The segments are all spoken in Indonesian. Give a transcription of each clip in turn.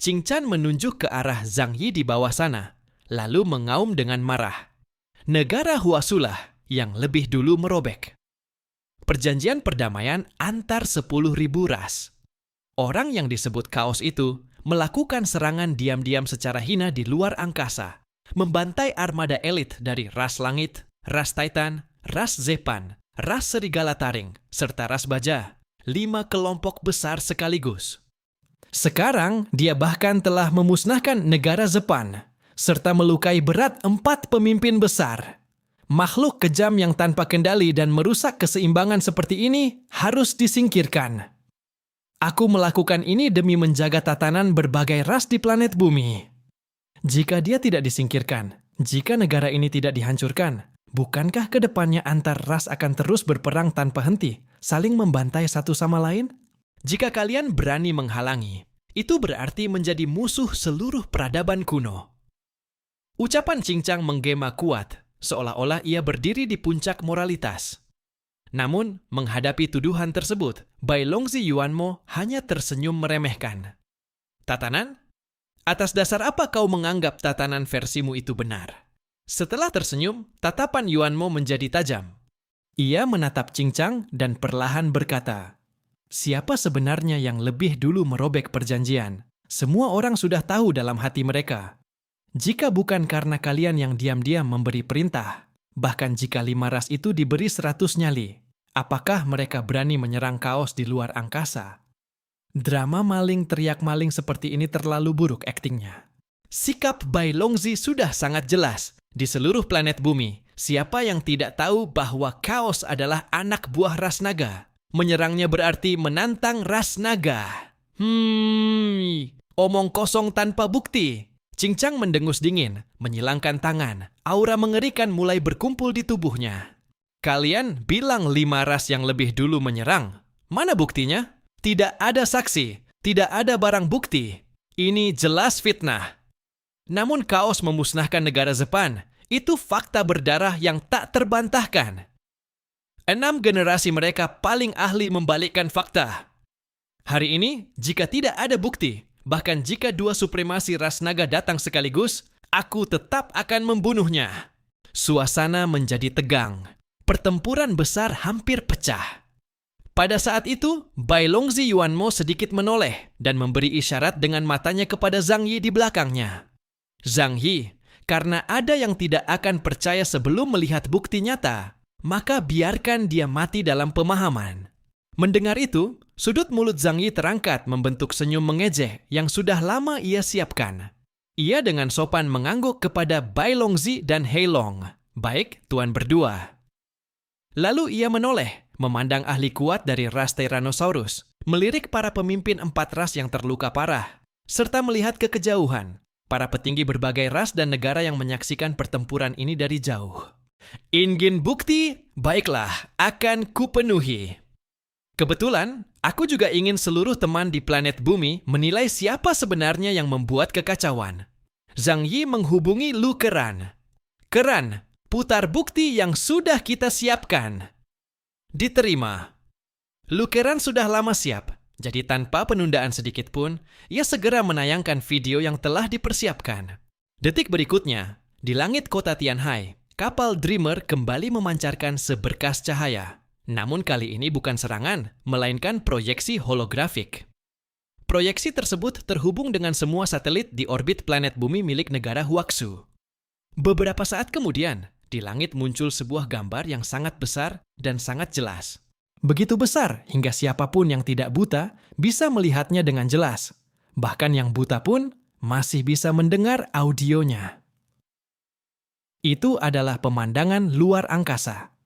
Cinchan menunjuk ke arah Zhang Yi di bawah sana, lalu mengaum dengan marah. Negara Huasulah yang lebih dulu merobek. Perjanjian perdamaian antar 10.000 ras. Orang yang disebut Chaos itu melakukan serangan diam-diam secara hina di luar angkasa, membantai armada elit dari ras langit, ras Titan, ras Zepan, ras serigala taring, serta ras baja. 5 kelompok besar sekaligus. Sekarang, dia bahkan telah memusnahkan negara Zepan, serta melukai berat 4 pemimpin besar. Makhluk kejam yang tanpa kendali dan merusak keseimbangan seperti ini harus disingkirkan. Aku melakukan ini demi menjaga tatanan berbagai ras di planet bumi. Jika dia tidak disingkirkan, jika negara ini tidak dihancurkan, bukankah ke depannya antar ras akan terus berperang tanpa henti, saling membantai satu sama lain? Jika kalian berani menghalangi, itu berarti menjadi musuh seluruh peradaban kuno. Ucapan Cincang menggema kuat, seolah-olah ia berdiri di puncak moralitas. Namun, menghadapi tuduhan tersebut, Bailongzi Yuanmo hanya tersenyum meremehkan. Tatanan? Atas dasar apa kau menganggap tatanan versimu itu benar? Setelah tersenyum, tatapan Yuanmo menjadi tajam. Ia menatap Cincang dan perlahan berkata, siapa sebenarnya yang lebih dulu merobek perjanjian? Semua orang sudah tahu dalam hati mereka. Jika bukan karena kalian yang diam-diam memberi perintah, bahkan jika 5 ras itu diberi 100 nyali, apakah mereka berani menyerang Chaos di luar angkasa? Drama maling teriak maling seperti ini terlalu buruk aktingnya. Sikap Bailongzi sudah sangat jelas. Di seluruh planet bumi, siapa yang tidak tahu bahwa Chaos adalah anak buah ras naga? Menyerangnya berarti menantang ras naga. Omong kosong tanpa bukti. Cincang mendengus dingin, menyilangkan tangan. Aura mengerikan mulai berkumpul di tubuhnya. Kalian bilang 5 ras yang lebih dulu menyerang. Mana buktinya? Tidak ada saksi, tidak ada barang bukti. Ini jelas fitnah. Namun Chaos memusnahkan negara Zepan. Itu fakta berdarah yang tak terbantahkan. 6 generasi mereka paling ahli membalikkan fakta. Hari ini, jika tidak ada bukti, bahkan jika 2 supremasi ras naga datang sekaligus, aku tetap akan membunuhnya. Suasana menjadi tegang. Pertempuran besar hampir pecah. Pada saat itu, Bailongzi Yuanmo sedikit menoleh dan memberi isyarat dengan matanya kepada Zhang Yi di belakangnya. Zhang Yi, karena ada yang tidak akan percaya sebelum melihat bukti nyata, maka biarkan dia mati dalam pemahaman. Mendengar itu, sudut mulut Zhang Yi terangkat membentuk senyum mengejek yang sudah lama ia siapkan. Ia dengan sopan mengangguk kepada Bailongzi dan Heilong. Baik, tuan berdua. Lalu ia menoleh, memandang ahli kuat dari ras Tyrannosaurus, melirik para pemimpin 4 ras yang terluka parah, serta melihat ke kejauhan, para petinggi berbagai ras dan negara yang menyaksikan pertempuran ini dari jauh. Ingin bukti? Baiklah, akan kupenuhi. Kebetulan, aku juga ingin seluruh teman di planet bumi menilai siapa sebenarnya yang membuat kekacauan. Zhang Yi menghubungi Lu Keran. Keran, putar bukti yang sudah kita siapkan. Diterima. Lu Keran sudah lama siap, jadi tanpa penundaan sedikit pun, ia segera menayangkan video yang telah dipersiapkan. Detik berikutnya, di langit kota Tianhai, kapal Dreamer kembali memancarkan seberkas cahaya. Namun kali ini bukan serangan, melainkan proyeksi holografik. Proyeksi tersebut terhubung dengan semua satelit di orbit planet bumi milik negara Huaxu. Beberapa saat kemudian, di langit muncul sebuah gambar yang sangat besar dan sangat jelas. Begitu besar hingga siapapun yang tidak buta bisa melihatnya dengan jelas. Bahkan yang buta pun masih bisa mendengar audionya. Itu adalah pemandangan luar angkasa.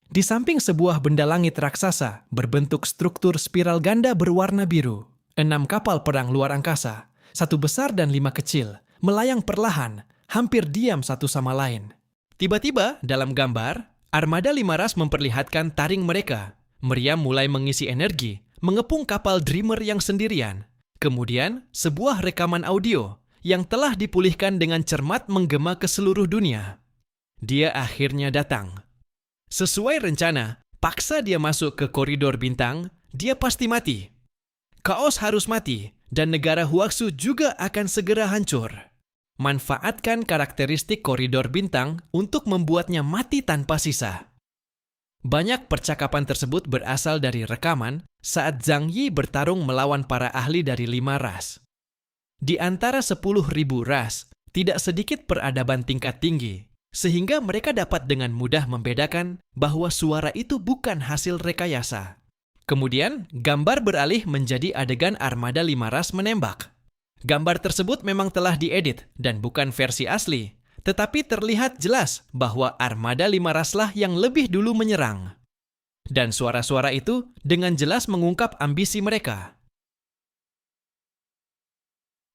Di samping sebuah benda langit raksasa berbentuk struktur spiral ganda berwarna biru, 6 kapal perang luar angkasa, 1 besar dan 5 kecil, melayang perlahan, hampir diam satu sama lain. Tiba-tiba, dalam gambar, armada 5 ras memperlihatkan taring mereka. Meriam mulai mengisi energi, mengepung kapal Dreamer yang sendirian. Kemudian, sebuah rekaman audio yang telah dipulihkan dengan cermat menggema ke seluruh dunia. Dia akhirnya datang. Sesuai rencana, paksa dia masuk ke koridor bintang, dia pasti mati. Chaos harus mati, dan negara Huaxu juga akan segera hancur. Manfaatkan karakteristik koridor bintang untuk membuatnya mati tanpa sisa. Banyak percakapan tersebut berasal dari rekaman saat Zhang Yi bertarung melawan para ahli dari 5 ras. Di antara 10.000 ras, tidak sedikit peradaban tingkat tinggi, sehingga mereka dapat dengan mudah membedakan bahwa suara itu bukan hasil rekayasa. Kemudian, gambar beralih menjadi adegan armada 5 ras menembak. Gambar tersebut memang telah diedit dan bukan versi asli, tetapi terlihat jelas bahwa armada 5 raslah yang lebih dulu menyerang. Dan suara-suara itu dengan jelas mengungkap ambisi mereka.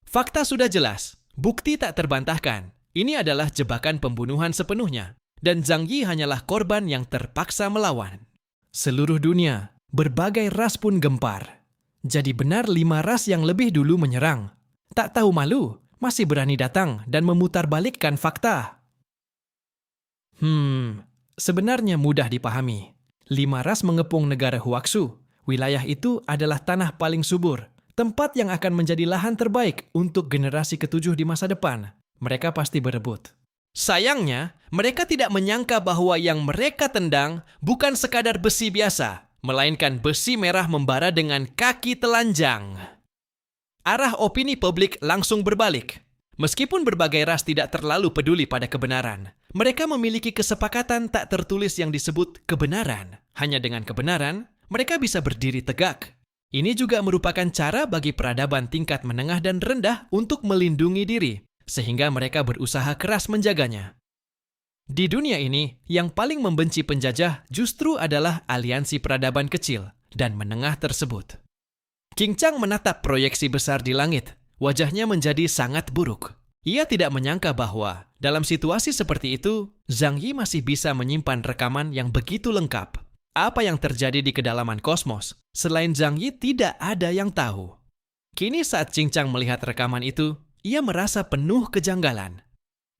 Fakta sudah jelas, bukti tak terbantahkan. Ini adalah jebakan pembunuhan sepenuhnya, dan Zhang Yi hanyalah korban yang terpaksa melawan. Seluruh dunia, berbagai ras pun gempar. Jadi benar 5 ras yang lebih dulu menyerang. Tak tahu malu, masih berani datang dan memutarbalikkan fakta. Sebenarnya mudah dipahami. 5 ras mengepung negara Huaxu. Wilayah itu adalah tanah paling subur, tempat yang akan menjadi lahan terbaik untuk generasi ke-7 di masa depan. Mereka pasti berebut. Sayangnya, mereka tidak menyangka bahwa yang mereka tendang bukan sekadar besi biasa, melainkan besi merah membara dengan kaki telanjang. Arah opini publik langsung berbalik. Meskipun berbagai ras tidak terlalu peduli pada kebenaran, mereka memiliki kesepakatan tak tertulis yang disebut kebenaran. Hanya dengan kebenaran, mereka bisa berdiri tegak. Ini juga merupakan cara bagi peradaban tingkat menengah dan rendah untuk melindungi diri, sehingga mereka berusaha keras menjaganya. Di dunia ini, yang paling membenci penjajah justru adalah aliansi peradaban kecil dan menengah tersebut. King Chang menatap proyeksi besar di langit. Wajahnya menjadi sangat buruk. Ia tidak menyangka bahwa dalam situasi seperti itu, Zhang Yi masih bisa menyimpan rekaman yang begitu lengkap. Apa yang terjadi di kedalaman kosmos, selain Zhang Yi tidak ada yang tahu. Kini saat King Chang melihat rekaman itu, ia merasa penuh kejanggalan.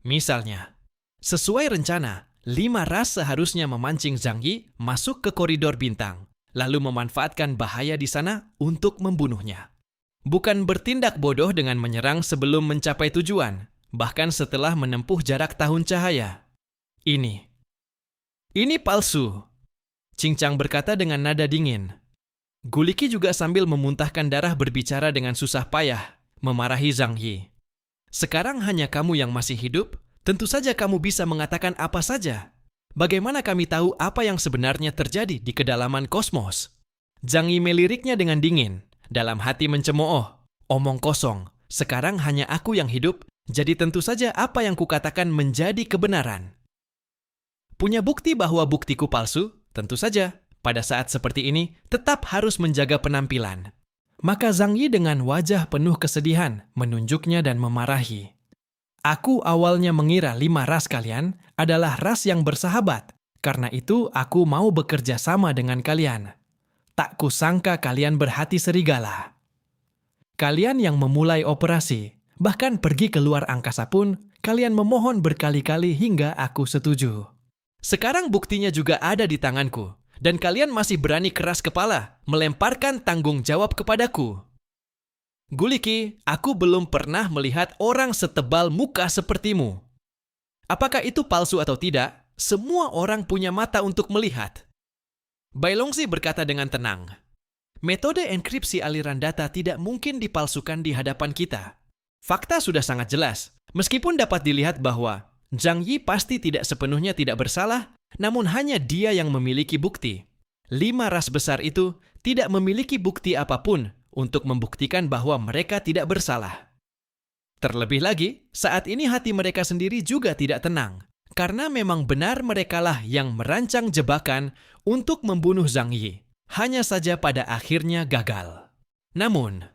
Misalnya, sesuai rencana, 5 ras seharusnya memancing Zhang Yi masuk ke koridor bintang, lalu memanfaatkan bahaya di sana untuk membunuhnya. Bukan bertindak bodoh dengan menyerang sebelum mencapai tujuan, bahkan setelah menempuh jarak tahun cahaya. Ini palsu, King Chang berkata dengan nada dingin. Guliki juga sambil memuntahkan darah berbicara dengan susah payah, memarahi Zhang Yi. Sekarang hanya kamu yang masih hidup, tentu saja kamu bisa mengatakan apa saja. Bagaimana kami tahu apa yang sebenarnya terjadi di kedalaman kosmos? Zhang Yi meliriknya dengan dingin. Dalam hati mencemooh, omong kosong, sekarang hanya aku yang hidup, jadi tentu saja apa yang kukatakan menjadi kebenaran. Punya bukti bahwa buktiku palsu? Tentu saja, pada saat seperti ini, tetap harus menjaga penampilan. Maka Zhang Yi dengan wajah penuh kesedihan, menunjuknya dan memarahi. Aku awalnya mengira 5 ras kalian adalah ras yang bersahabat, karena itu aku mau bekerja sama dengan kalian. Tak kusangka kalian berhati serigala. Kalian yang memulai operasi, bahkan pergi ke luar angkasa pun, kalian memohon berkali-kali hingga aku setuju. Sekarang buktinya juga ada di tanganku, dan kalian masih berani keras kepala, melemparkan tanggung jawab kepadaku. Guliki, aku belum pernah melihat orang setebal muka sepertimu. Apakah itu palsu atau tidak, semua orang punya mata untuk melihat. Bai Longzi berkata dengan tenang, metode enkripsi aliran data tidak mungkin dipalsukan di hadapan kita. Fakta sudah sangat jelas, meskipun dapat dilihat bahwa Zhang Yi pasti tidak sepenuhnya tidak bersalah, namun hanya dia yang memiliki bukti. 5 ras besar itu tidak memiliki bukti apapun untuk membuktikan bahwa mereka tidak bersalah. Terlebih lagi, saat ini hati mereka sendiri juga tidak tenang. Karena memang benar merekalah yang merancang jebakan untuk membunuh Zhang Yi. Hanya saja pada akhirnya gagal. Namun,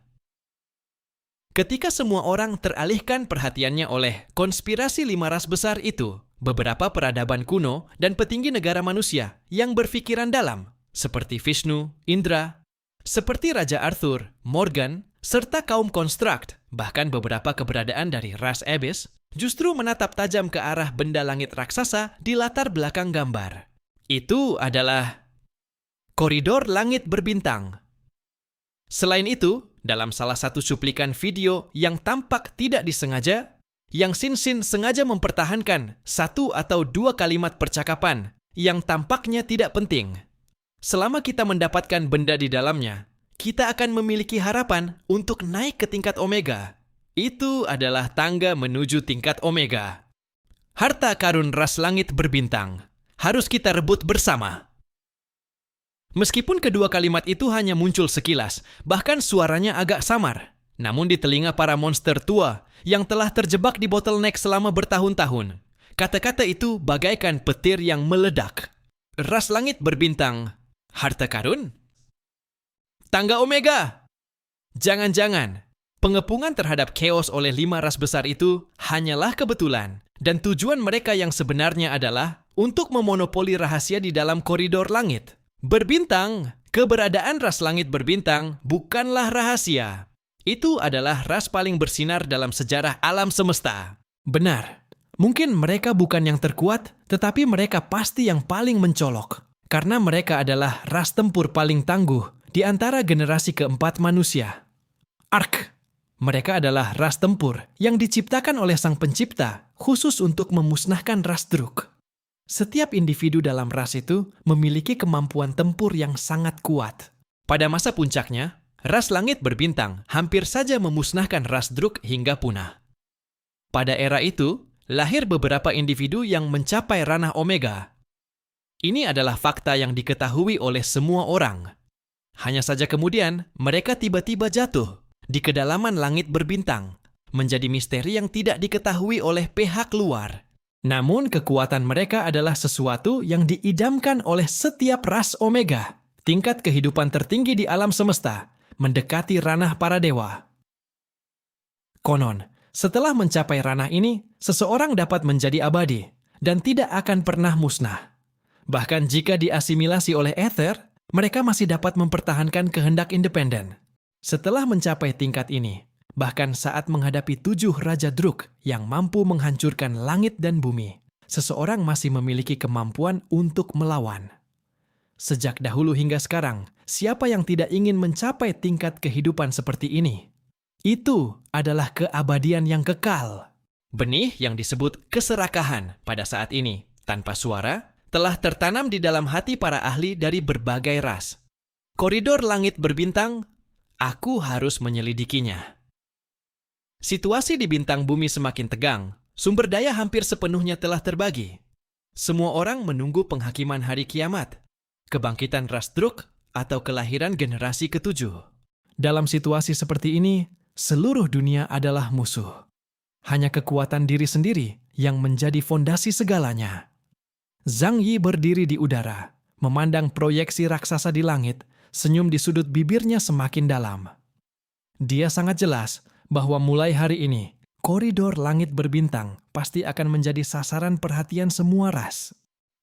ketika semua orang teralihkan perhatiannya oleh konspirasi 5 ras besar itu, beberapa peradaban kuno dan petinggi negara manusia yang berpikiran dalam, seperti Vishnu, Indra, seperti Raja Arthur, Morgan, serta kaum Construct, bahkan beberapa keberadaan dari ras Abyss, justru menatap tajam ke arah benda langit raksasa di latar belakang gambar. Itu adalah koridor langit berbintang. Selain itu, dalam salah satu cuplikan video yang tampak tidak disengaja, Yang Xin sengaja mempertahankan satu atau dua kalimat percakapan yang tampaknya tidak penting. Selama kita mendapatkan benda di dalamnya, kita akan memiliki harapan untuk naik ke tingkat Omega. Itu adalah tangga menuju tingkat Omega. Harta karun ras langit berbintang harus kita rebut bersama. Meskipun kedua kalimat itu hanya muncul sekilas, bahkan suaranya agak samar, namun di telinga para monster tua yang telah terjebak di bottleneck selama bertahun-tahun, kata-kata itu bagaikan petir yang meledak. Ras langit berbintang, harta karun? Tangga Omega! Jangan-jangan, pengepungan terhadap chaos oleh 5 ras besar itu hanyalah kebetulan, dan tujuan mereka yang sebenarnya adalah untuk memonopoli rahasia di dalam koridor langit. Berbintang, keberadaan ras langit berbintang bukanlah rahasia. Itu adalah ras paling bersinar dalam sejarah alam semesta. Benar, mungkin mereka bukan yang terkuat, tetapi mereka pasti yang paling mencolok. Karena mereka adalah ras tempur paling tangguh di antara generasi keempat manusia. Ark, mereka adalah ras tempur yang diciptakan oleh sang pencipta khusus untuk memusnahkan ras Druk. Setiap individu dalam ras itu memiliki kemampuan tempur yang sangat kuat. Pada masa puncaknya, ras langit berbintang hampir saja memusnahkan ras Druk hingga punah. Pada era itu, lahir beberapa individu yang mencapai ranah Omega. Ini adalah fakta yang diketahui oleh semua orang. Hanya saja kemudian, mereka tiba-tiba jatuh di kedalaman langit berbintang, menjadi misteri yang tidak diketahui oleh pihak luar. Namun kekuatan mereka adalah sesuatu yang diidamkan oleh setiap ras Omega. Tingkat kehidupan tertinggi di alam semesta, mendekati ranah para dewa. Konon, setelah mencapai ranah ini, seseorang dapat menjadi abadi dan tidak akan pernah musnah. Bahkan jika diasimilasi oleh ether, mereka masih dapat mempertahankan kehendak independen. Setelah mencapai tingkat ini, bahkan saat menghadapi 7 Raja Druk yang mampu menghancurkan langit dan bumi, seseorang masih memiliki kemampuan untuk melawan. Sejak dahulu hingga sekarang, siapa yang tidak ingin mencapai tingkat kehidupan seperti ini? Itu adalah keabadian yang kekal. Benih yang disebut keserakahan pada saat ini, tanpa suara, telah tertanam di dalam hati para ahli dari berbagai ras. Koridor langit berbintang, aku harus menyelidikinya. Situasi di bintang bumi semakin tegang, sumber daya hampir sepenuhnya telah terbagi. Semua orang menunggu penghakiman hari kiamat, kebangkitan ras Druk, atau kelahiran generasi ke-7. Dalam situasi seperti ini, seluruh dunia adalah musuh. Hanya kekuatan diri sendiri yang menjadi fondasi segalanya. Zhang Yi berdiri di udara, memandang proyeksi raksasa di langit, senyum di sudut bibirnya semakin dalam. Dia sangat jelas bahwa mulai hari ini, koridor langit berbintang pasti akan menjadi sasaran perhatian semua ras.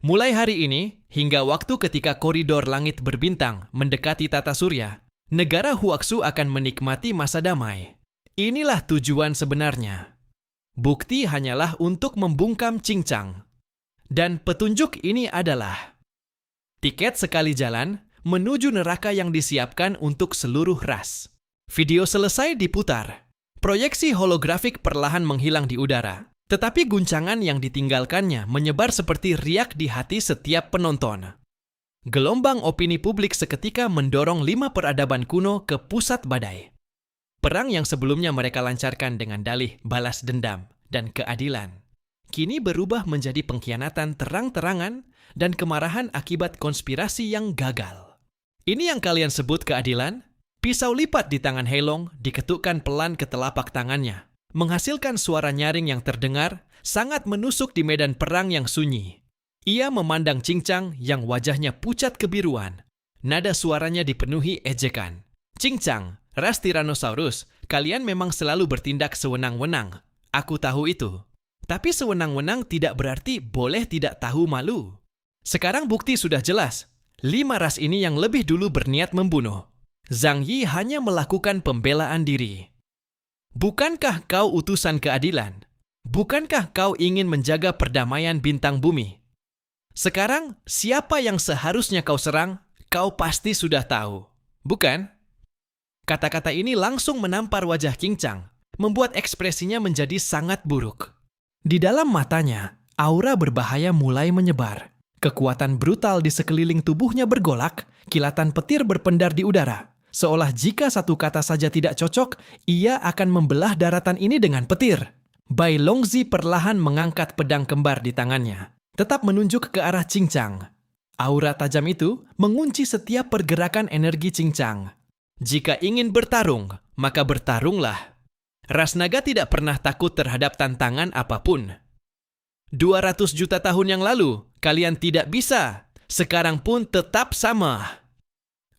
Mulai hari ini, hingga waktu ketika koridor langit berbintang mendekati tata surya, negara Huaxu akan menikmati masa damai. Inilah tujuan sebenarnya. Bukti hanyalah untuk membungkam cincang. Dan petunjuk ini adalah tiket sekali jalan menuju neraka yang disiapkan untuk seluruh ras. Video selesai diputar. Proyeksi holografik perlahan menghilang di udara. Tetapi guncangan yang ditinggalkannya menyebar seperti riak di hati setiap penonton. Gelombang opini publik seketika mendorong 5 peradaban kuno ke pusat badai. Perang yang sebelumnya mereka lancarkan dengan dalih balas dendam dan keadilan, kini berubah menjadi pengkhianatan terang-terangan dan kemarahan akibat konspirasi yang gagal. Ini yang kalian sebut keadilan? Pisau lipat di tangan Heilong diketukkan pelan ke telapak tangannya, menghasilkan suara nyaring yang terdengar, sangat menusuk di medan perang yang sunyi. Ia memandang cincang yang wajahnya pucat kebiruan. Nada suaranya dipenuhi ejekan. Cincang, ras Tyrannosaurus, kalian memang selalu bertindak sewenang-wenang. Aku tahu itu. Tapi sewenang-wenang tidak berarti boleh tidak tahu malu. Sekarang bukti sudah jelas. 5 ras ini yang lebih dulu berniat membunuh. Zhang Yi hanya melakukan pembelaan diri. Bukankah kau utusan keadilan? Bukankah kau ingin menjaga perdamaian bintang bumi? Sekarang, siapa yang seharusnya kau serang, kau pasti sudah tahu, bukan? Kata-kata ini langsung menampar wajah Qing Chang, membuat ekspresinya menjadi sangat buruk. Di dalam matanya, aura berbahaya mulai menyebar. Kekuatan brutal di sekeliling tubuhnya bergolak, kilatan petir berpendar di udara. Seolah jika satu kata saja tidak cocok, ia akan membelah daratan ini dengan petir. Bai Longzi perlahan mengangkat pedang kembar di tangannya, tetap menunjuk ke arah Qing Chang. Aura tajam itu mengunci setiap pergerakan energi Qing Chang. Jika ingin bertarung, maka bertarunglah. Ras naga tidak pernah takut terhadap tantangan apapun. 200 juta tahun yang lalu, kalian tidak bisa. Sekarang pun tetap sama.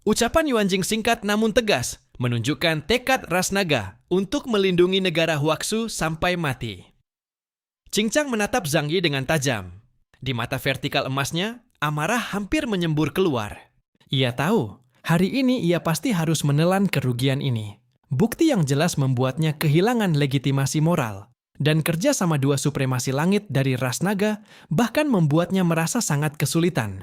Ucapan Yuanjing singkat namun tegas, menunjukkan tekad ras naga untuk melindungi negara Huaxu sampai mati. Qing Chang menatap Zhang Yi dengan tajam. Di mata vertikal emasnya, amarah hampir menyembur keluar. Ia tahu, hari ini ia pasti harus menelan kerugian ini. Bukti yang jelas membuatnya kehilangan legitimasi moral. Dan kerja sama dua supremasi langit dari ras naga bahkan membuatnya merasa sangat kesulitan.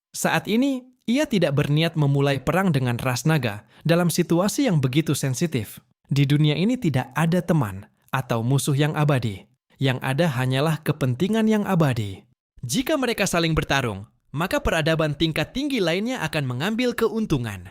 Saat ini, ia tidak berniat memulai perang dengan ras naga dalam situasi yang begitu sensitif. Di dunia ini tidak ada teman atau musuh yang abadi. Yang ada hanyalah kepentingan yang abadi. Jika mereka saling bertarung, maka peradaban tingkat tinggi lainnya akan mengambil keuntungan.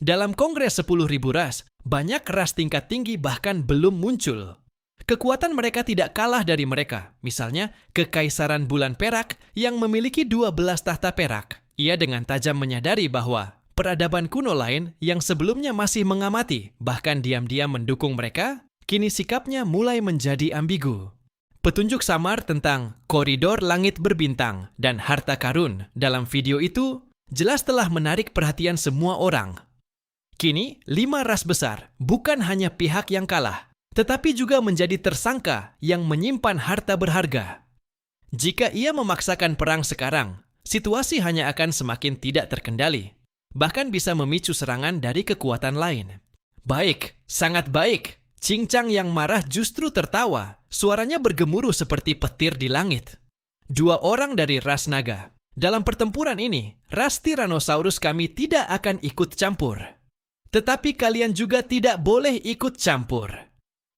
Dalam Kongres 10.000 ras, banyak ras tingkat tinggi bahkan belum muncul. Kekuatan mereka tidak kalah dari mereka, misalnya Kekaisaran Bulan Perak yang memiliki 12 tahta perak. Ia dengan tajam menyadari bahwa peradaban kuno lain yang sebelumnya masih mengamati, bahkan diam-diam mendukung mereka, kini sikapnya mulai menjadi ambigu. Petunjuk samar tentang koridor langit berbintang dan harta karun dalam video itu jelas telah menarik perhatian semua orang. Kini, 5 ras besar bukan hanya pihak yang kalah, tetapi juga menjadi tersangka yang menyimpan harta berharga. Jika ia memaksakan perang sekarang, situasi hanya akan semakin tidak terkendali, bahkan bisa memicu serangan dari kekuatan lain. Baik, sangat baik. Qing Chang yang marah justru tertawa, suaranya bergemuruh seperti petir di langit. 2 orang dari ras naga. Dalam pertempuran ini, ras Tyrannosaurus kami tidak akan ikut campur. Tetapi kalian juga tidak boleh ikut campur.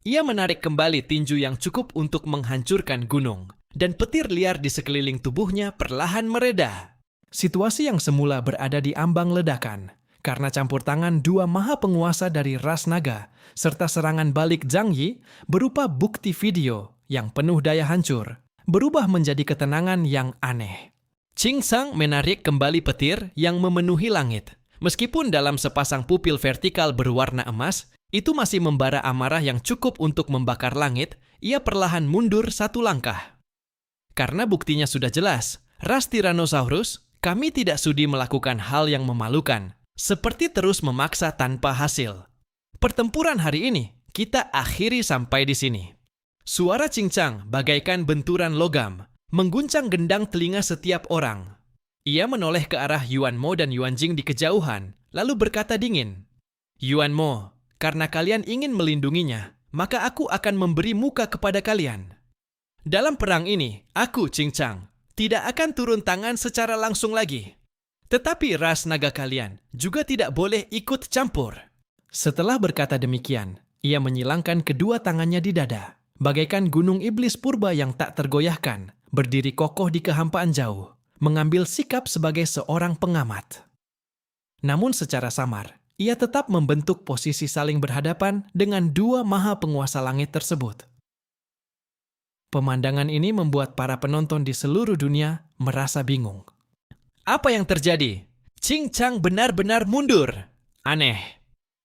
Ia menarik kembali tinju yang cukup untuk menghancurkan gunung, dan petir liar di sekeliling tubuhnya perlahan mereda. Situasi yang semula berada di ambang ledakan, karena campur tangan 2 maha penguasa dari ras naga, serta serangan balik Zhang Yi berupa bukti video yang penuh daya hancur, berubah menjadi ketenangan yang aneh. Qing Chang menarik kembali petir yang memenuhi langit. Meskipun dalam sepasang pupil vertikal berwarna emas, itu masih membara amarah yang cukup untuk membakar langit, ia perlahan mundur 1 langkah. Karena buktinya sudah jelas, ras Tyrannosaurus, kami tidak sudi melakukan hal yang memalukan, seperti terus memaksa tanpa hasil. Pertempuran hari ini, kita akhiri sampai di sini. Suara Qing Chang bagaikan benturan logam, mengguncang gendang telinga setiap orang. Ia menoleh ke arah Yuan Mo dan Yuan Jing di kejauhan, lalu berkata dingin, "Yuan Mo, karena kalian ingin melindunginya, maka aku akan memberi muka kepada kalian. Dalam perang ini, aku, Qing Chang, tidak akan turun tangan secara langsung lagi. Tetapi ras naga kalian juga tidak boleh ikut campur." Setelah berkata demikian, ia menyilangkan kedua tangannya di dada, bagaikan gunung iblis purba yang tak tergoyahkan, berdiri kokoh di kehampaan jauh, mengambil sikap sebagai seorang pengamat. Namun secara samar, ia tetap membentuk posisi saling berhadapan dengan 2 maha penguasa langit tersebut. Pemandangan ini membuat para penonton di seluruh dunia merasa bingung. Apa yang terjadi? Qing Chang benar-benar mundur. Aneh.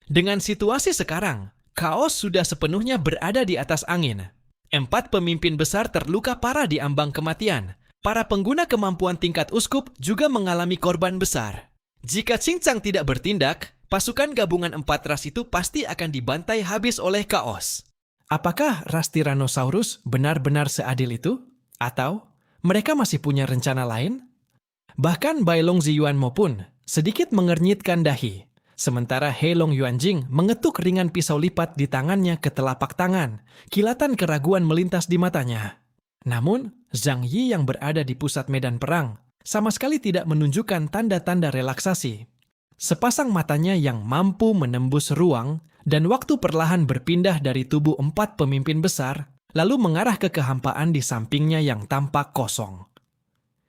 Dengan situasi sekarang, kaos sudah sepenuhnya berada di atas angin. 4 pemimpin besar terluka parah di ambang kematian. Para pengguna kemampuan tingkat uskup juga mengalami korban besar. Jika Qing Chang tidak bertindak, pasukan gabungan 4 ras itu pasti akan dibantai habis oleh kaos. Apakah ras Tyrannosaurus benar-benar seadil itu? Atau mereka masih punya rencana lain? Bahkan Bai Longzi Yuan Mo pun sedikit mengernyitkan dahi, sementara He Long Yuanjing mengetuk ringan pisau lipat di tangannya ke telapak tangan. Kilatan keraguan melintas di matanya. Namun, Zhang Yi yang berada di pusat medan perang sama sekali tidak menunjukkan tanda-tanda relaksasi. Sepasang matanya yang mampu menembus ruang dan waktu perlahan berpindah dari tubuh 4 pemimpin besar, lalu mengarah ke kehampaan di sampingnya yang tampak kosong.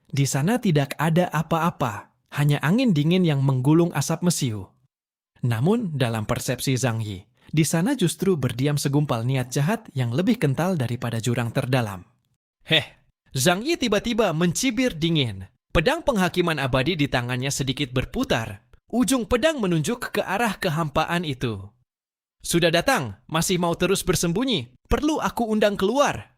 Di sana tidak ada apa-apa, hanya angin dingin yang menggulung asap mesiu. Namun, dalam persepsi Zhang Yi, di sana justru berdiam segumpal niat jahat yang lebih kental daripada jurang terdalam. Zhang Yi tiba-tiba mencibir dingin. Pedang penghakiman abadi di tangannya sedikit berputar. Ujung pedang menunjuk ke arah kehampaan itu. Sudah datang, masih mau terus bersembunyi. Perlu aku undang keluar.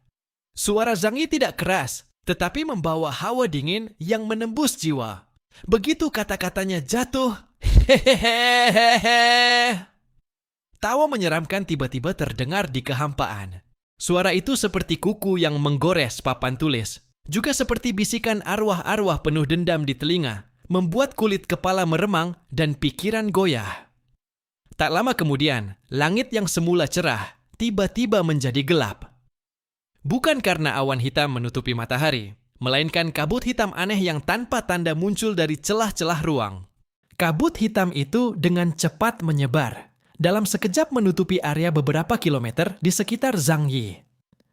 Suara Zhang Yi tidak keras, tetapi membawa hawa dingin yang menembus jiwa. Begitu kata-katanya jatuh, hehehe. Tawa menyeramkan tiba-tiba terdengar di kehampaan. Suara itu seperti kuku yang menggores papan tulis, juga seperti bisikan arwah-arwah penuh dendam di telinga, membuat kulit kepala meremang dan pikiran goyah. Tak lama kemudian, langit yang semula cerah tiba-tiba menjadi gelap. Bukan karena awan hitam menutupi matahari, melainkan kabut hitam aneh yang tanpa tanda muncul dari celah-celah ruang. Kabut hitam itu dengan cepat menyebar, dalam sekejap menutupi area beberapa kilometer di sekitar Zhang Yi.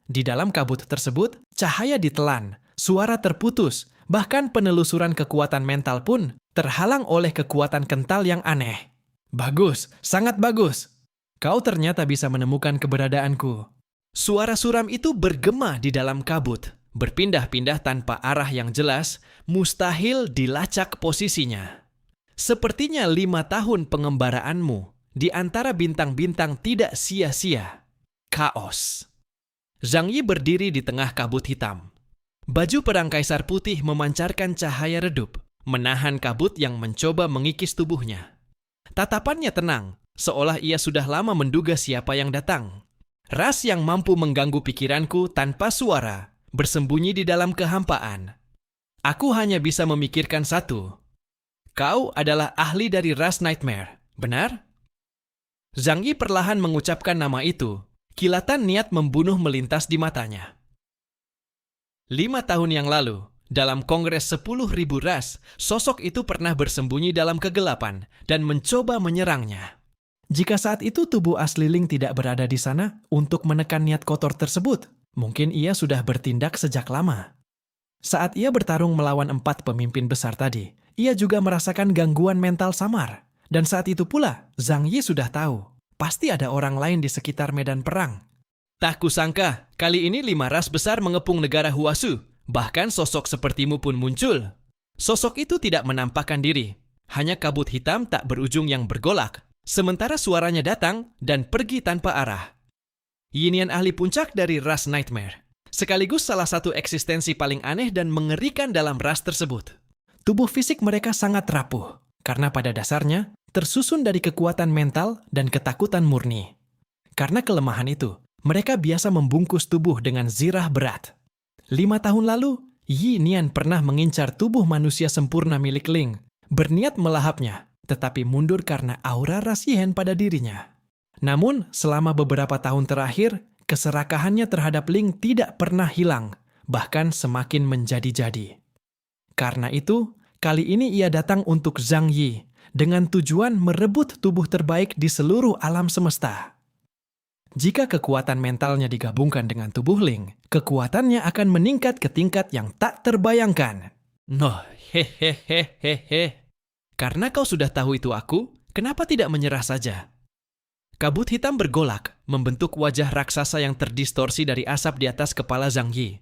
Di dalam kabut tersebut, cahaya ditelan, suara terputus, bahkan penelusuran kekuatan mental pun terhalang oleh kekuatan kental yang aneh. Bagus, sangat bagus. Kau ternyata bisa menemukan keberadaanku. Suara suram itu bergema di dalam kabut, berpindah-pindah tanpa arah yang jelas, mustahil dilacak posisinya. Sepertinya 5 tahun pengembaraanmu di antara bintang-bintang tidak sia-sia. Kaos. Zhang Yi berdiri di tengah kabut hitam. Baju perang kaisar putih memancarkan cahaya redup, menahan kabut yang mencoba mengikis tubuhnya. Tatapannya tenang, seolah ia sudah lama menduga siapa yang datang. Ras yang mampu mengganggu pikiranku tanpa suara, bersembunyi di dalam kehampaan. Aku hanya bisa memikirkan satu. Kau adalah ahli dari ras Nightmare, benar? Zhang Yi perlahan mengucapkan nama itu. Kilatan niat membunuh melintas di matanya. 5 tahun yang lalu, dalam kongres 10.000 ras, sosok itu pernah bersembunyi dalam kegelapan dan mencoba menyerangnya. Jika saat itu tubuh asli Ling tidak berada di sana untuk menekan niat kotor tersebut, mungkin ia sudah bertindak sejak lama. Saat ia bertarung melawan 4 pemimpin besar tadi, ia juga merasakan gangguan mental samar. Dan saat itu pula, Zhang Yi sudah tahu, pasti ada orang lain di sekitar medan perang. Tak kusangka, kali ini 5 ras besar mengepung negara Huasu. Bahkan sosok sepertimu pun muncul. Sosok itu tidak menampakkan diri. Hanya kabut hitam tak berujung yang bergolak. Sementara suaranya datang dan pergi tanpa arah. Yinian ahli puncak dari ras Nightmare. Sekaligus salah satu eksistensi paling aneh dan mengerikan dalam ras tersebut. Tubuh fisik mereka sangat rapuh. Karena pada dasarnya tersusun dari kekuatan mental dan ketakutan murni. Karena kelemahan itu, mereka biasa membungkus tubuh dengan zirah berat. 5 tahun lalu, Yi Nian pernah mengincar tubuh manusia sempurna milik Ling, berniat melahapnya, tetapi mundur karena aura ras Yihen pada dirinya. Namun, selama beberapa tahun terakhir, keserakahannya terhadap Ling tidak pernah hilang, bahkan semakin menjadi-jadi. Karena itu, kali ini ia datang untuk Zhang Yi, dengan tujuan merebut tubuh terbaik di seluruh alam semesta. Jika kekuatan mentalnya digabungkan dengan tubuh Ling, kekuatannya akan meningkat ke tingkat yang tak terbayangkan. Noh, hehehehehe. Karena kau sudah tahu itu aku, kenapa tidak menyerah saja? Kabut hitam bergolak, membentuk wajah raksasa yang terdistorsi dari asap di atas kepala Zhang Yi.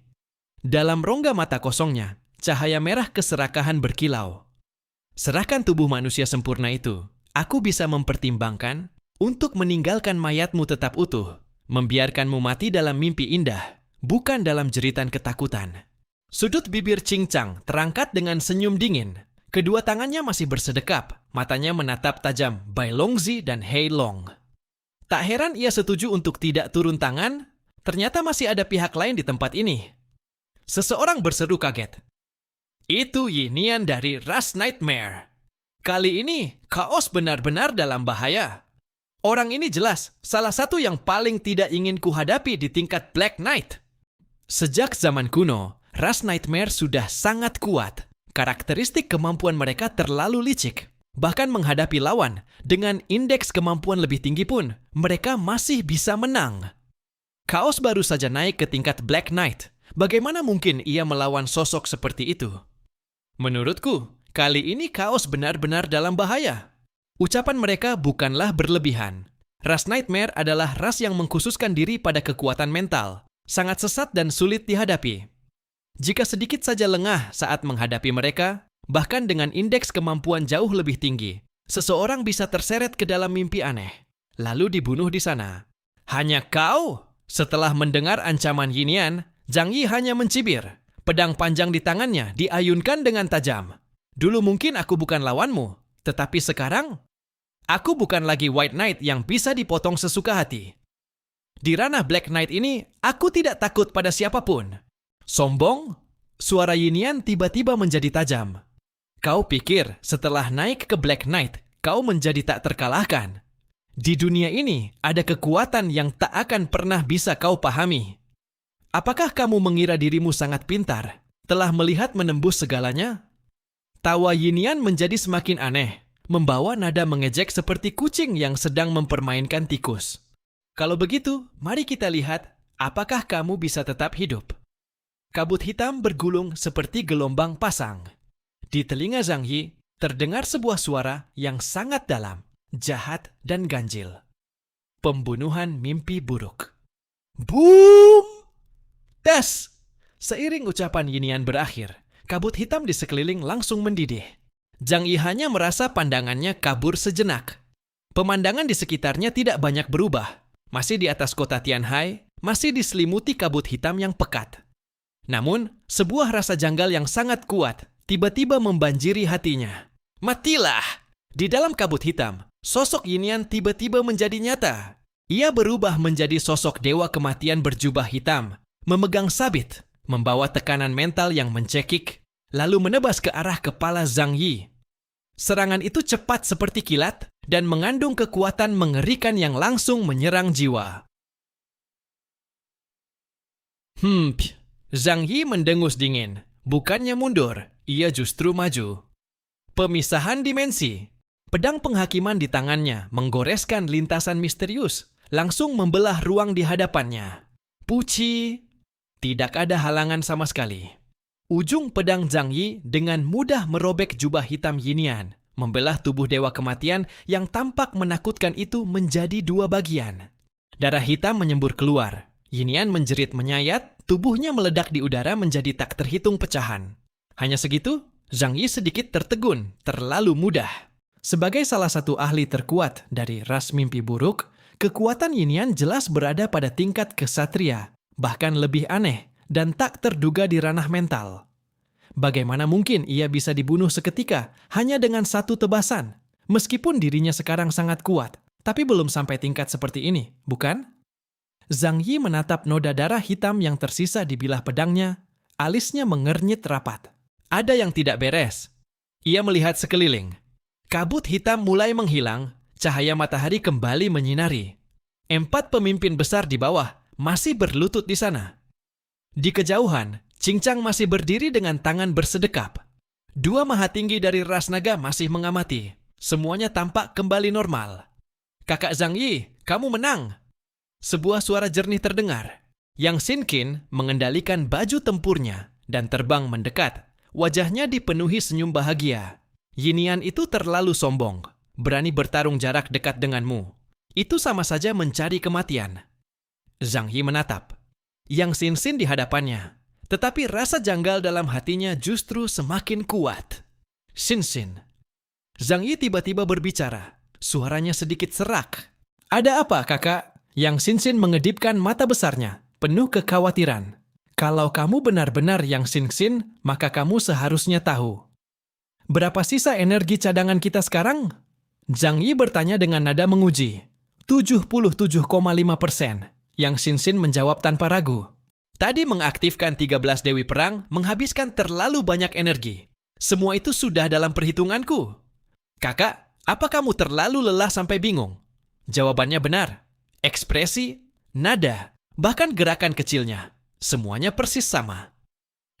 Dalam rongga mata kosongnya, cahaya merah keserakahan berkilau. Serahkan tubuh manusia sempurna itu, aku bisa mempertimbangkan untuk meninggalkan mayatmu tetap utuh, membiarkanmu mati dalam mimpi indah, bukan dalam jeritan ketakutan. Sudut bibir cincang terangkat dengan senyum dingin. Kedua tangannya masih bersedekap, matanya menatap tajam Bai Longzi dan Hei Long. Tak heran ia setuju untuk tidak turun tangan, ternyata masih ada pihak lain di tempat ini. Seseorang berseru kaget. Itu Yi Nian dari ras Nightmare. Kali ini, Kaos benar-benar dalam bahaya. Orang ini jelas salah satu yang paling tidak ingin kuhadapi di tingkat Black Knight. Sejak zaman kuno, ras Nightmare sudah sangat kuat. Karakteristik kemampuan mereka terlalu licik. Bahkan menghadapi lawan dengan indeks kemampuan lebih tinggi pun, mereka masih bisa menang. Chaos baru saja naik ke tingkat Black Knight. Bagaimana mungkin ia melawan sosok seperti itu? Menurutku, kali ini Chaos benar-benar dalam bahaya. Ucapan mereka bukanlah berlebihan. Ras Nightmare adalah ras yang mengkhususkan diri pada kekuatan mental, sangat sesat dan sulit dihadapi. Jika sedikit saja lengah saat menghadapi mereka, bahkan dengan indeks kemampuan jauh lebih tinggi, seseorang bisa terseret ke dalam mimpi aneh, lalu dibunuh di sana. Hanya kau? Setelah mendengar ancaman Yinian, Zhang Yi hanya mencibir. Pedang panjang di tangannya diayunkan dengan tajam. Dulu mungkin aku bukan lawanmu, tetapi sekarang, aku bukan lagi White Knight yang bisa dipotong sesuka hati. Di ranah Black Knight ini, aku tidak takut pada siapapun. Sombong? Suara Yinian tiba-tiba menjadi tajam. Kau pikir setelah naik ke Black Knight, kau menjadi tak terkalahkan? Di dunia ini, ada kekuatan yang tak akan pernah bisa kau pahami. Apakah kamu mengira dirimu sangat pintar, telah melihat menembus segalanya? Tawa Yinian menjadi semakin aneh, membawa nada mengejek seperti kucing yang sedang mempermainkan tikus. Kalau begitu, mari kita lihat apakah kamu bisa tetap hidup. Kabut hitam bergulung seperti gelombang pasang. Di telinga Zhang Yi, terdengar sebuah suara yang sangat dalam, jahat dan ganjil. Pembunuhan mimpi buruk. Boom! Tes! Seiring ucapan Yinian berakhir, kabut hitam di sekeliling langsung mendidih. Zhang Yi hanya merasa pandangannya kabur sejenak. Pemandangan di sekitarnya tidak banyak berubah. Masih di atas kota Tianhai, masih diselimuti kabut hitam yang pekat. Namun, sebuah rasa janggal yang sangat kuat tiba-tiba membanjiri hatinya. Matilah! Di dalam kabut hitam, sosok Yinian tiba-tiba menjadi nyata. Ia berubah menjadi sosok dewa kematian berjubah hitam, memegang sabit, membawa tekanan mental yang mencekik, lalu menebas ke arah kepala Zhang Yi. Serangan itu cepat seperti kilat dan mengandung kekuatan mengerikan yang langsung menyerang jiwa. Zhang Yi mendengus dingin. Bukannya mundur, ia justru maju. Pemisahan dimensi. Pedang penghakiman di tangannya menggoreskan lintasan misterius, langsung membelah ruang di hadapannya. Puci, tidak ada halangan sama sekali. Ujung pedang Zhang Yi dengan mudah merobek jubah hitam Yinian, membelah tubuh dewa kematian yang tampak menakutkan itu menjadi dua bagian. Darah hitam menyembur keluar. Yinian menjerit menyayat, tubuhnya meledak di udara menjadi tak terhitung pecahan. Hanya segitu, Zhang Yi sedikit tertegun, terlalu mudah. Sebagai salah satu ahli terkuat dari ras mimpi buruk, kekuatan Yinian jelas berada pada tingkat kesatria, bahkan lebih aneh dan tak terduga di ranah mental. Bagaimana mungkin ia bisa dibunuh seketika hanya dengan satu tebasan? Meskipun dirinya sekarang sangat kuat, tapi belum sampai tingkat seperti ini, bukan? Zhang Yi menatap noda darah hitam yang tersisa di bilah pedangnya, alisnya mengernyit rapat. Ada yang tidak beres. Ia melihat sekeliling. Kabut hitam mulai menghilang, cahaya matahari kembali menyinari. 4 pemimpin besar di bawah masih berlutut di sana. Di kejauhan, Cincang masih berdiri dengan tangan bersedekap. 2 mahatinggi dari ras naga masih mengamati. Semuanya tampak kembali normal. Kakak Zhang Yi, kamu menang. Sebuah suara jernih terdengar. Yang Sinkin mengendalikan baju tempurnya dan terbang mendekat. Wajahnya dipenuhi senyum bahagia. Yinian itu terlalu sombong, berani bertarung jarak dekat denganmu. Itu sama saja mencari kematian. Zhang Yi menatap. Yang Sin di hadapannya. Tetapi rasa janggal dalam hatinya justru semakin kuat. Sin. Zhang Yi tiba-tiba berbicara. Suaranya sedikit serak. Ada apa, kakak? Yang Sin mengedipkan mata besarnya, penuh kekhawatiran. Kalau kamu benar-benar Yang Sin, maka kamu seharusnya tahu. Berapa sisa energi cadangan kita sekarang? Zhang Yi bertanya dengan nada menguji. 77,5%. Yang Sin menjawab tanpa ragu. Tadi mengaktifkan 13 Dewi Perang menghabiskan terlalu banyak energi. Semua itu sudah dalam perhitunganku. Kakak, apa kamu terlalu lelah sampai bingung? Jawabannya benar. Ekspresi, nada, bahkan gerakan kecilnya. Semuanya persis sama.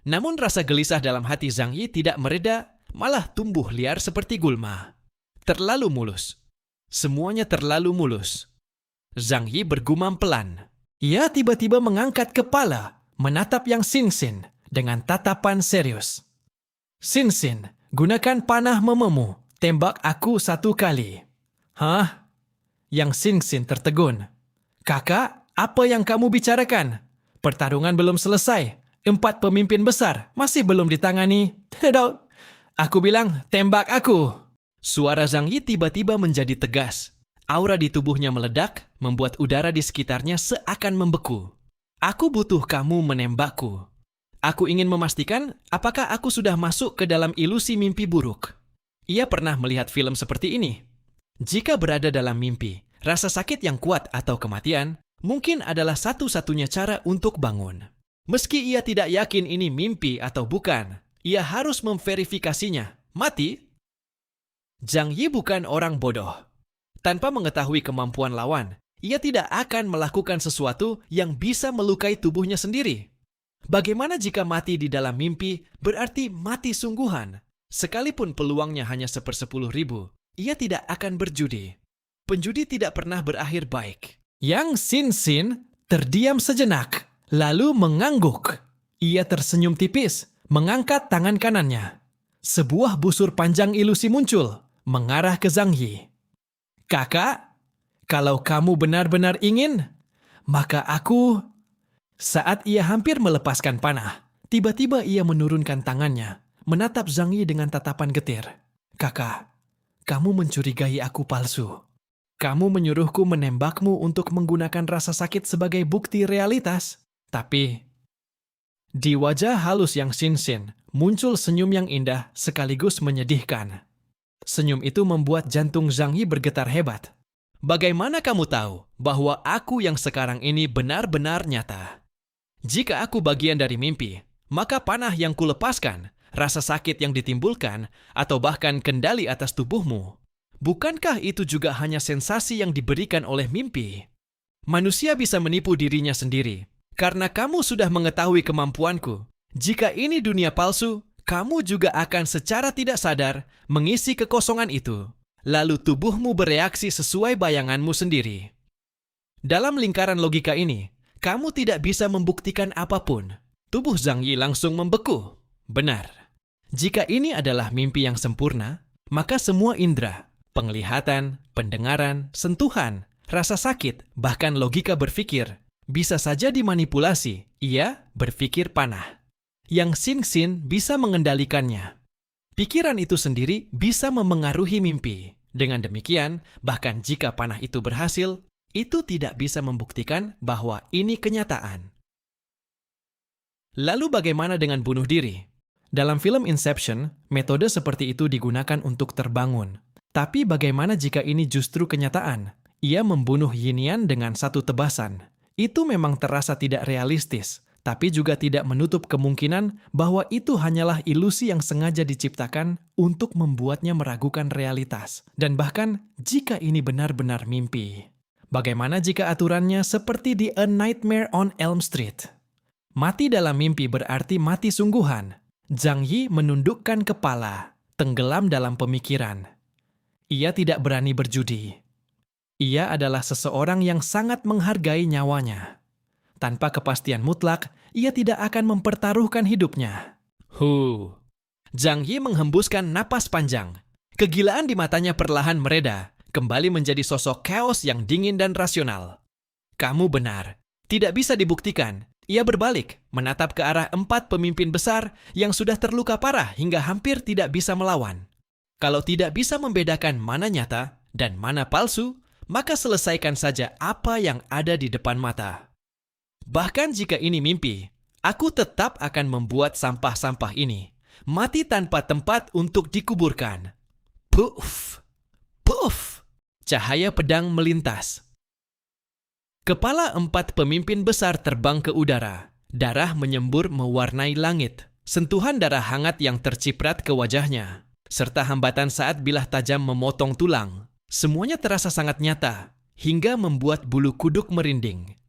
Namun rasa gelisah dalam hati Zhang Yi tidak mereda, malah tumbuh liar seperti gulma. Terlalu mulus. Semuanya terlalu mulus. Zhang Yi bergumam pelan. Ia tiba-tiba mengangkat kepala, menatap Yang Xingxin dengan tatapan serius. Xingxin, gunakan panah mememu. Tembak aku 1 kali. Hah? Yang Xingxin tertegun. Kakak, apa yang kamu bicarakan? Pertarungan belum selesai. 4 pemimpin besar masih belum ditangani. Tidak. Aku bilang, tembak aku. Suara Zhang Yi tiba-tiba menjadi tegas. Aura di tubuhnya meledak, membuat udara di sekitarnya seakan membeku. Aku butuh kamu menembakku. Aku ingin memastikan apakah aku sudah masuk ke dalam ilusi mimpi buruk. Ia pernah melihat film seperti ini. Jika berada dalam mimpi, rasa sakit yang kuat atau kematian mungkin adalah satu-satunya cara untuk bangun. Meski ia tidak yakin ini mimpi atau bukan, ia harus memverifikasinya. Mati? Zhang Yi bukan orang bodoh. Tanpa mengetahui kemampuan lawan, ia tidak akan melakukan sesuatu yang bisa melukai tubuhnya sendiri. Bagaimana jika mati di dalam mimpi berarti mati sungguhan? Sekalipun peluangnya hanya 1/10.000, ia tidak akan berjudi. Penjudi tidak pernah berakhir baik. Yang Xingxin terdiam sejenak, lalu mengangguk. Ia tersenyum tipis, mengangkat tangan kanannya. Sebuah busur panjang ilusi muncul, mengarah ke Zhang Yi. Kakak, kalau kamu benar-benar ingin, maka aku... Saat ia hampir melepaskan panah, tiba-tiba ia menurunkan tangannya, menatap Zhang Yi dengan tatapan getir. Kakak, kamu mencurigai aku palsu. Kamu menyuruhku menembakmu untuk menggunakan rasa sakit sebagai bukti realitas. Tapi, di wajah halus Yang Xingxin muncul senyum yang indah sekaligus menyedihkan. Senyum itu membuat jantung Zhang Yi bergetar hebat. Bagaimana kamu tahu bahwa aku yang sekarang ini benar-benar nyata? Jika aku bagian dari mimpi, maka panah yang kulepaskan, rasa sakit yang ditimbulkan, atau bahkan kendali atas tubuhmu, bukankah itu juga hanya sensasi yang diberikan oleh mimpi? Manusia bisa menipu dirinya sendiri, karena kamu sudah mengetahui kemampuanku. Jika ini dunia palsu, kamu juga akan secara tidak sadar mengisi kekosongan itu. Lalu tubuhmu bereaksi sesuai bayanganmu sendiri. Dalam lingkaran logika ini, kamu tidak bisa membuktikan apapun. Tubuh Zhang Yi langsung membeku. Benar. Jika ini adalah mimpi yang sempurna, maka semua indera, penglihatan, pendengaran, sentuhan, rasa sakit, bahkan logika berpikir, bisa saja dimanipulasi. Ia berpikir panah. Yang Xingxin bisa mengendalikannya. Pikiran itu sendiri bisa memengaruhi mimpi. Dengan demikian, bahkan jika panah itu berhasil, itu tidak bisa membuktikan bahwa ini kenyataan. Lalu bagaimana dengan bunuh diri? Dalam film Inception, metode seperti itu digunakan untuk terbangun. Tapi bagaimana jika ini justru kenyataan? Ia membunuh Yinian dengan 1 tebasan. Itu memang terasa tidak realistis, tapi juga tidak menutup kemungkinan bahwa itu hanyalah ilusi yang sengaja diciptakan untuk membuatnya meragukan realitas. Dan bahkan jika ini benar-benar mimpi. Bagaimana jika aturannya seperti di A Nightmare on Elm Street? Mati dalam mimpi berarti mati sungguhan. Zhang Yi menundukkan kepala, tenggelam dalam pemikiran. Ia tidak berani berjudi. Ia adalah seseorang yang sangat menghargai nyawanya. Tanpa kepastian mutlak, ia tidak akan mempertaruhkan hidupnya. Zhang Yi menghembuskan napas panjang. Kegilaan di matanya perlahan mereda, kembali menjadi sosok chaos yang dingin dan rasional. Kamu benar, tidak bisa dibuktikan. Ia berbalik, menatap ke arah 4 pemimpin besar yang sudah terluka parah hingga hampir tidak bisa melawan. Kalau tidak bisa membedakan mana nyata dan mana palsu, maka selesaikan saja apa yang ada di depan mata. Bahkan jika ini mimpi, aku tetap akan membuat sampah-sampah ini mati tanpa tempat untuk dikuburkan. Puff! Puff! Cahaya pedang melintas. Kepala 4 pemimpin besar terbang ke udara. Darah menyembur mewarnai langit. Sentuhan darah hangat yang terciprat ke wajahnya. Serta hambatan saat bilah tajam memotong tulang. Semuanya terasa sangat nyata, hingga membuat bulu kuduk merinding.